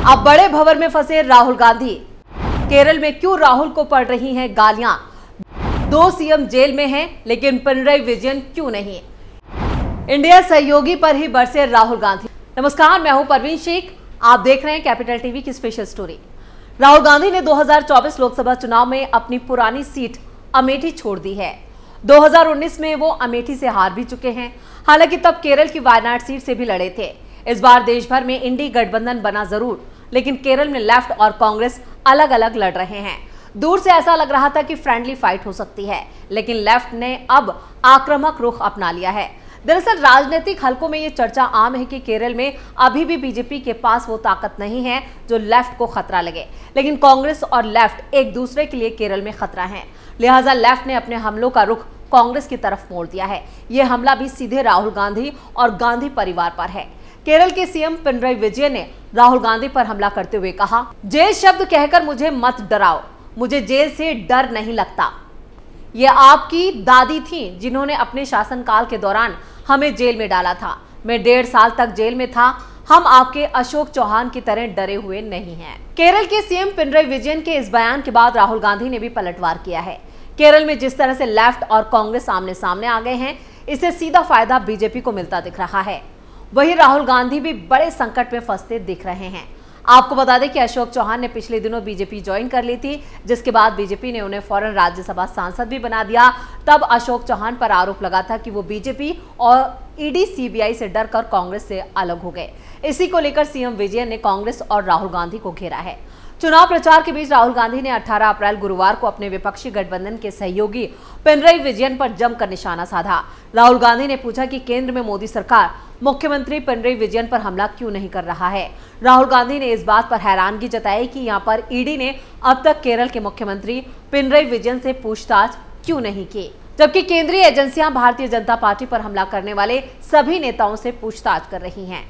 अब बड़े भंवर में फंसे राहुल गांधी। केरल में क्यों राहुल को पड़ रही हैं गालियां? 2 सीएम जेल में हैं, लेकिन पिनराई विजयन क्यों नहीं? इंडिया सहयोगी पर ही बरसे राहुल गांधी। नमस्कार, मैं हूं परवीन शेख, आप देख रहे हैं कैपिटल टीवी की स्पेशल स्टोरी। राहुल गांधी ने 2024 लोकसभा चुनाव में अपनी पुरानी सीट अमेठी छोड़ दी है। 2019 में वो अमेठी से हार भी चुके हैं। हालांकि तब केरल की वायनाड सीट से भी लड़े थे। इस बार देश भर में इंडी गठबंधन बना जरूर, लेकिन केरल में लेफ्ट और कांग्रेस अलग अलग लड़ रहे हैं। दूर से ऐसा लग रहा था कि फ्रेंडली फाइट हो सकती है, लेकिन लेफ्ट ने अब आक्रामक रुख अपना लिया है। दरअसल राजनीतिक हलकों में ये चर्चा आम है कि केरल में अभी भी बीजेपी के पास वो ताकत नहीं है जो लेफ्ट को खतरा लगे, लेकिन कांग्रेस और लेफ्ट एक दूसरे के लिए केरल में खतरा है। लिहाजा लेफ्ट ने अपने हमलों का रुख कांग्रेस की तरफ मोड़ दिया है। ये हमला भी सीधे राहुल गांधी और गांधी परिवार पर है। केरल के सीएम पिनराई विजयन ने राहुल गांधी पर हमला करते हुए कहा, जेल शब्द कहकर मुझे मत डराओ, मुझे जेल से डर नहीं लगता। ये आपकी दादी थी जिन्होंने अपने शासनकाल के दौरान हमें जेल में डाला था। मैं 1.5 साल तक जेल में था। हम आपके अशोक चौहान की तरह डरे हुए नहीं हैं। केरल के सीएम पिनराई विजयन के इस बयान के बाद राहुल गांधी ने भी पलटवार किया है। केरल में जिस तरह से लेफ्ट और कांग्रेस आमने सामने आ गए हैं, इससे सीधा फायदा बीजेपी को मिलता दिख रहा है। वहीं राहुल गांधी भी बड़े संकट में फंसते दिख रहे हैं। आपको बता दें कि अशोक चौहान ने पिछले दिनों बीजेपी ज्वाइन कर ली थी, जिसके बाद बीजेपी ने उन्हें फौरन राज्यसभा सांसद भी बना दिया। तब अशोक चौहान पर आरोप लगा था कि वो बीजेपी और ईडी सीबीआई से डरकर कांग्रेस से अलग हो गए। इसी को लेकर सीएम विजयन ने कांग्रेस और राहुल गांधी को घेरा है। चुनाव प्रचार के बीच राहुल गांधी ने 18 अप्रैल गुरुवार को अपने विपक्षी गठबंधन के सहयोगी पिनराई विजयन पर जमकर निशाना साधा। राहुल गांधी ने पूछा कि केंद्र में मोदी सरकार मुख्यमंत्री पिनराई विजयन पर हमला क्यों नहीं कर रहा है। राहुल गांधी ने इस बात पर हैरानगी जताई कि यहां पर ईडी ने अब तक केरल के मुख्यमंत्री पिनराई विजयन से पूछताछ क्यों नहीं की, जबकि केंद्रीय एजेंसियां भारतीय जनता पार्टी पर हमला करने वाले सभी नेताओं से पूछताछ कर रही हैं।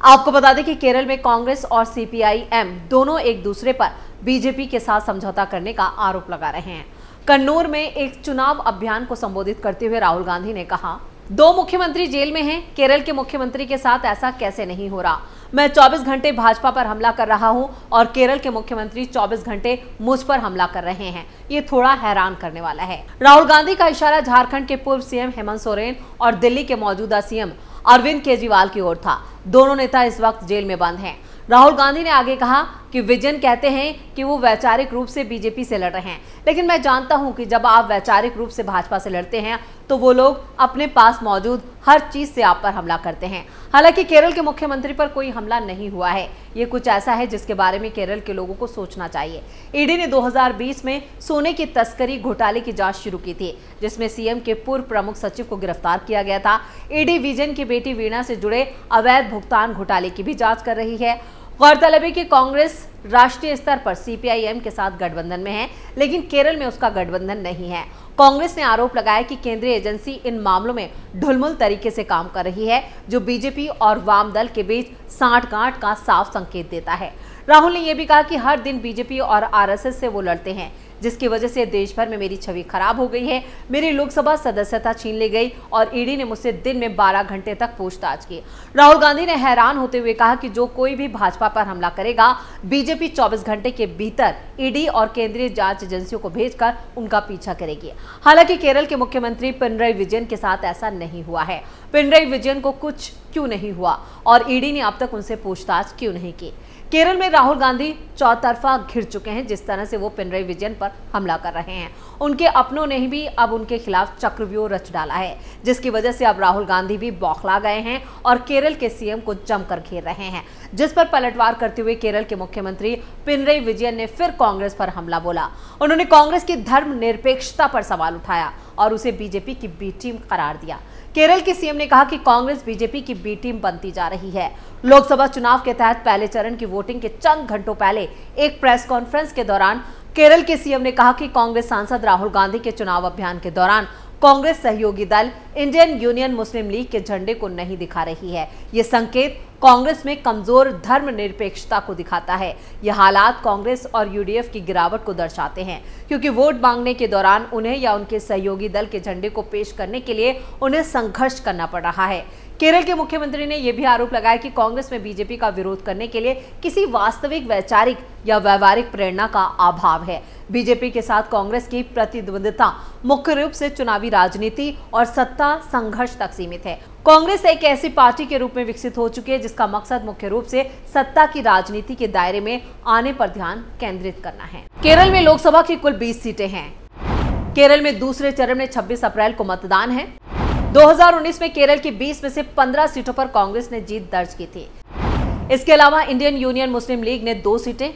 आपको बता दें कि केरल में कांग्रेस और सीपीआई-एम दोनों एक दूसरे पर बीजेपी के साथ समझौता करने का आरोप लगा रहे हैं। कन्नूर में एक चुनाव अभियान को संबोधित करते हुए राहुल गांधी ने कहा, 2 मुख्यमंत्री जेल में हैं। केरल के मुख्यमंत्री के साथ ऐसा कैसे नहीं हो रहा? मैं 24 घंटे भाजपा पर हमला कर रहा हूं और केरल के मुख्यमंत्री 24 घंटे मुझ पर हमला कर रहे हैं। ये थोड़ा हैरान करने वाला है। राहुल गांधी का इशारा झारखंड के पूर्व सीएम हेमंत सोरेन और दिल्ली के मौजूदा सीएम अरविंद केजरीवाल की ओर था। दोनों नेता इस वक्त जेल में बंद हैं। राहुल गांधी ने आगे कहा कि विजयन कहते हैं कि वो वैचारिक रूप से बीजेपी से लड़ रहे हैं, लेकिन मैं जानता हूं कि जब आप वैचारिक रूप से भाजपा से लड़ते हैं तो वो लोग अपने पास मौजूद हर चीज से आप पर हमला करते हैं। हालांकि केरल के मुख्यमंत्री पर कोई हमला नहीं हुआ है। ये कुछ ऐसा है जिसके बारे में केरल के लोगों को सोचना चाहिए। ईडी ने 2020 में सोने की तस्करी घोटाले की जांच शुरू की थी, जिसमें सीएम के पूर्व प्रमुख सचिव को गिरफ्तार किया गया था। ईडी विजयन की बेटी वीणा से जुड़े अवैध भुगतान घोटाले की भी जांच कर रही है। गौरतलब है कि कांग्रेस राष्ट्रीय स्तर पर सीपीआई-एम के साथ गठबंधन में है, लेकिन केरल में उसका गठबंधन नहीं है। कांग्रेस ने आरोप लगाया कि केंद्रीय एजेंसी इन मामलों में ढुलमुल तरीके से काम कर रही है, जो बीजेपी और वाम दल के बीच सांठगांठ का साफ संकेत देता है। राहुल ने यह भी कहा कि हर दिन बीजेपी और आरएसएस से वो लड़ते हैं, जिसकी वजह से देश भर में मेरी छवि खराब हो गई है। मेरी लोकसभा सदस्यता छीन ली गई और ईडी ने मुझसे दिन में 12 घंटे तक पूछताछ की। राहुल गांधी ने हैरान होते हुए कहा कि जो कोई भी भाजपा पर हमला करेगा, बीजेपी 24 घंटे के भीतर ईडी और केंद्रीय जांच एजेंसियों को भेजकर उनका पीछा करेगी। हालांकि केरल के मुख्यमंत्री पिनराई विजयन के साथ ऐसा नहीं हुआ है। पिनराई विजयन को कुछ क्यों नहीं हुआ और ईडी ने अब तक उनसे पूछताछ क्यों नहीं की? केरल में राहुल गांधी चौतरफा घिर चुके हैं। जिस तरह से वो पिनराई विजयन पर हमला कर रहे हैं, उनके अपनों ने भी अब उनके खिलाफ चक्रव्यूह रच डाला है, जिसकी वजह से अब राहुल गांधी भी बौखला गए हैं और केरल के सीएम को जमकर घेर रहे हैं। जिस पर पलटवार करते हुए केरल के मुख्यमंत्री पिनराई विजयन ने फिर कांग्रेस पर हमला बोला। उन्होंने कांग्रेस की धर्मनिरपेक्षता पर सवाल उठाया और उसे बीजेपी की बी टीम करार दिया। केरल के सीएम ने कहा कि कांग्रेस बीजेपी की बी टीम बनती जा रही है। लोकसभा चुनाव के तहत पहले चरण की वोटिंग के चंद घंटों पहले एक प्रेस कॉन्फ्रेंस के दौरान केरल के सीएम ने कहा कि कांग्रेस सांसद राहुल गांधी के चुनाव अभियान के दौरान कांग्रेस सहयोगी दल इंडियन यूनियन मुस्लिम लीग के झंडे को नहीं दिखा रही है। ये संकेत कांग्रेस में कमजोर धर्मनिरपेक्षता को दिखाता है। यह हालात कांग्रेस और यूडीएफ की गिरावट को दर्शाते हैं, क्योंकि वोट मांगने के दौरान उन्हें या उनके सहयोगी दल के झंडे को पेश करने के लिए उन्हें संघर्ष करना पड़ रहा है। केरल के मुख्यमंत्री ने यह भी आरोप लगाया कि कांग्रेस में बीजेपी का विरोध करने के लिए किसी वास्तविक वैचारिक या व्यवहारिक प्रेरणा का अभाव है। बीजेपी के साथ कांग्रेस की प्रतिद्वंदिता मुख्य रूप से चुनावी राजनीति और सत्ता संघर्ष तक सीमित है। कांग्रेस एक ऐसी पार्टी के रूप में विकसित हो चुकी है जिसका मकसद मुख्य रूप से सत्ता की राजनीति के दायरे में आने पर ध्यान केंद्रित करना है। केरल में लोकसभा की कुल 20 सीटें हैं। केरल में दूसरे चरण में 26 अप्रैल को मतदान है। 2019 में केरल की 20 में से 15 सीटों पर कांग्रेस ने जीत दर्ज की थी। इसके अलावा इंडियन यूनियन मुस्लिम लीग ने 2 सीटें,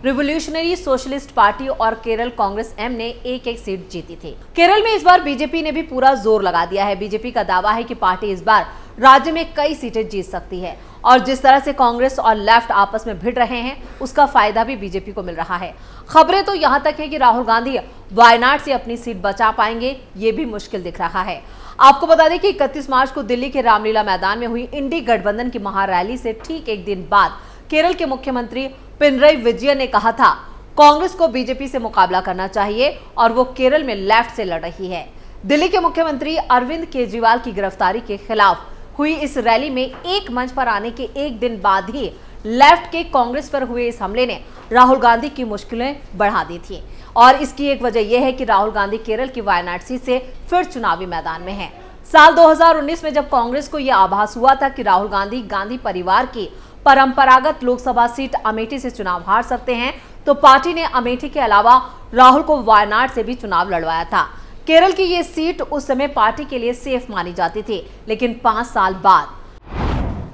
रिवोल्यूशनरी सोशलिस्ट पार्टी और केरल कांग्रेस एम ने एक सीट जीती थी। केरल में इस बार बीजेपी ने भी पूरा जोर लगा दिया है। बीजेपी का दावा है कि पार्टी इस बार राज्य में कई सीटें जीत सकती है और जिस तरह से कांग्रेस और लेफ्ट आपस में भिड़ रहे हैं उसका फायदा भी बीजेपी को मिल रहा है। खबरें तो यहां तक है कि राहुल गांधी वायनाड से अपनी सीट बचा पाएंगे, ये भी मुश्किल दिख रहा है। आपको बता दें कि 31 मार्च को दिल्ली के रामलीला मैदान में हुई इंडी गठबंधन की महारैली से ठीक एक दिन बाद केरल के मुख्यमंत्री पिनरई विजयन ने कहा था कांग्रेस को बीजेपी से मुकाबला करना चाहिए और वो केरल में लेफ्ट से लड़ रही है। दिल्ली के मुख्यमंत्री अरविंद केजरीवाल की गिरफ्तारी के खिलाफ हुई इस रैली में एक मंच पर आने के एक दिन बाद ही लेफ्ट के कांग्रेस पर हुए इस हमले ने राहुल गांधी की मुश्किलें बढ़ा दी थी और इसकी एक वजह यह है कि राहुल गांधी केरल की वायनाड सीट से फिर चुनावी मैदान में हैं। साल 2019 में जब कांग्रेस को यह आभास हुआ था कि राहुल गांधी परिवार की परंपरागत लोकसभा सीट अमेठी से चुनाव हार सकते हैं, तो पार्टी ने अमेठी के अलावा राहुल को वायनाड से भी चुनाव लड़वाया था। केरल की ये सीट उस समय पार्टी के लिए सेफ मानी जाती थी, लेकिन 5 साल बाद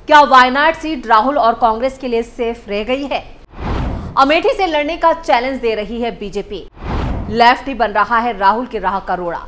क्या वायनाड सीट राहुल और कांग्रेस के लिए सेफ रह गई है? अमेठी से लड़ने का चैलेंज दे रही है बीजेपी। लेफ्ट ही बन रहा है राहुल की राह का रोड़ा।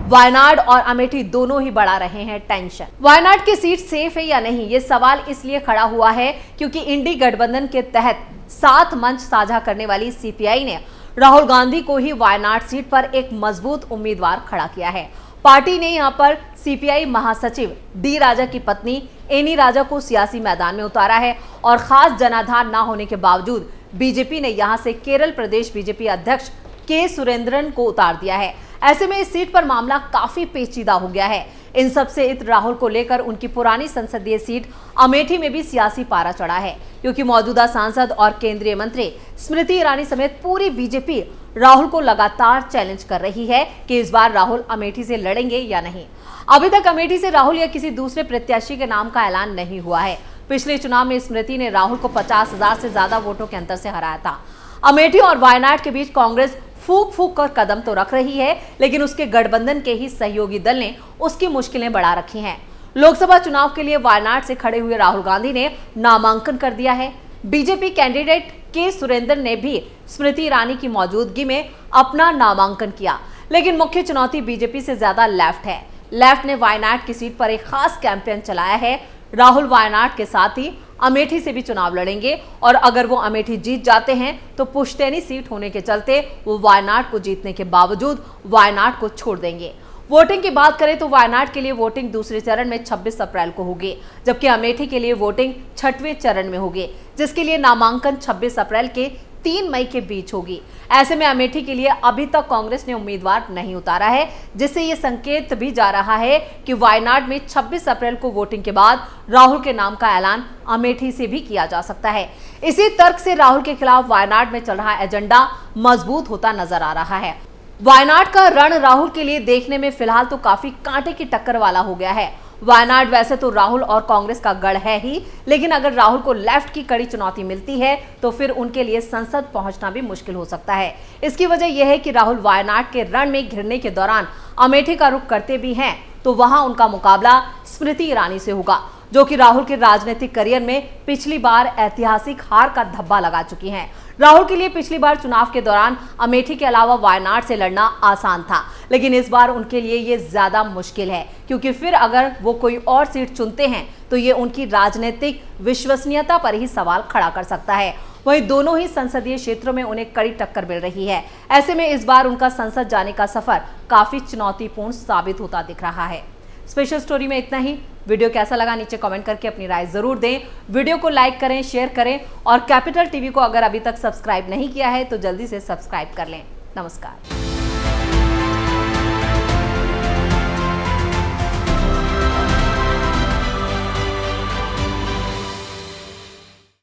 वायनाड और अमेठी दोनों ही बढ़ा रहे हैं टेंशन। वायनाड की सीट सेफ है या नहीं, ये सवाल इसलिए खड़ा हुआ है क्योंकि इंडी गठबंधन के तहत 7 मंच साझा करने वाली सीपीआई ने राहुल गांधी को ही वायनाड सीट पर एक मजबूत उम्मीदवार खड़ा किया है। पार्टी ने यहां पर सीपीआई महासचिव डी राजा की पत्नी एनी राजा को सियासी मैदान में उतारा है और खास जनाधार न होने के बावजूद बीजेपी ने यहां से केरल प्रदेश बीजेपी अध्यक्ष के सुरेंद्रन को उतार दिया है। ऐसे में इस सीट पर मामला काफी पेचीदा हो गया है। इन सबसे इत्र राहुल को लेकर उनकी पुरानी संसदीय सीट अमेठी में भी सियासी पारा चढ़ा है क्योंकि मौजूदा सांसद और केंद्रीय मंत्री स्मृति ईरानी समेत पूरी बीजेपी राहुल को लगातार चैलेंज कर रही है कि इस बार राहुल अमेठी से लड़ेंगे या नहीं। अभी तक अमेठी से राहुल या किसी दूसरे प्रत्याशी के नाम का ऐलान नहीं हुआ है। पिछले चुनाव में स्मृति ने राहुल को 50,000 से ज्यादा वोटों के अंतर से हराया था। अमेठी और वायनाड के बीच कांग्रेस फूक फूक कर कदम तो रख रही है, लेकिन उसके गठबंधन के ही सहयोगी दल ने उसकी मुश्किलें बढ़ा रखी हैं। लोकसभा चुनाव के लिए वायनाड से खड़े हुए राहुल गांधी ने नामांकन कर दिया है। बीजेपी कैंडिडेट के सुरेंद्र ने भी स्मृति ईरानी की मौजूदगी में अपना नामांकन किया, लेकिन मुख्य चुनौती बीजेपी से ज्यादा लेफ्ट है। लेफ्ट ने वायनाड की सीट पर एक खास कैंपेन चलाया है। राहुल वायनाड के साथ ही अमेठी से भी चुनाव लड़ेंगे और अगर वो अमेठी जीत जाते हैं तो पुश्तैनी सीट होने के चलते वो वायनाड को जीतने के बावजूद वायनाड को छोड़ देंगे। वोटिंग की बात करें तो वायनाड के लिए वोटिंग दूसरे चरण में 26 अप्रैल को होगी, जबकि अमेठी के लिए वोटिंग 6वें चरण में होगी, जिसके लिए नामांकन 26 अप्रैल के 3 मई के बीच होगी। ऐसे में अमेठी के लिए अभी तक कांग्रेस ने उम्मीदवार नहीं उतारा है, जिससे ये संकेत भी जा रहा है कि वायनाड में 26 अप्रैल को वोटिंग के बाद राहुल के नाम का ऐलान अमेठी से भी किया जा सकता है। इसी तर्क से राहुल के खिलाफ वायनाड में चल रहा एजेंडा मजबूत होता नजर आ रहा है। वायनाड का रण राहुल के लिए देखने में फिलहाल तो काफी कांटे की टक्कर वाला हो गया है। वायनाड वैसे तो राहुल और कांग्रेस का गढ़ है ही, लेकिन अगर राहुल को लेफ्ट की कड़ी चुनौती मिलती है तो फिर उनके लिए संसद पहुंचना भी मुश्किल हो सकता है। इसकी वजह यह है कि राहुल वायनाड के रण में घिरने के दौरान अमेठी का रुख करते भी हैं तो वहां उनका मुकाबला स्मृति ईरानी से होगा, जो कि राहुल के राजनीतिक करियर में पिछली बार ऐतिहासिक हार का धब्बा लगा चुकी हैं। राहुल के लिए पिछली बार चुनाव के दौरान अमेठी के अलावा वायनाड से लड़ना आसान था, लेकिन इस बार उनके लिए ये ज्यादा मुश्किल है क्योंकि फिर अगर वो कोई और सीट चुनते हैं तो ये उनकी राजनीतिक विश्वसनीयता पर ही सवाल खड़ा कर सकता है। वहीं दोनों ही संसदीय क्षेत्रों में उन्हें कड़ी टक्कर मिल रही है। ऐसे में इस बार उनका संसद जाने का सफर काफी चुनौतीपूर्ण साबित होता दिख रहा है। स्पेशल स्टोरी में इतना ही। वीडियो कैसा लगा नीचे कमेंट करके अपनी राय जरूर दें। वीडियो को लाइक करें, शेयर करें और कैपिटल टीवी को अगर अभी तक सब्सक्राइब नहीं किया है तो जल्दी से सब्सक्राइब कर लें। नमस्कार।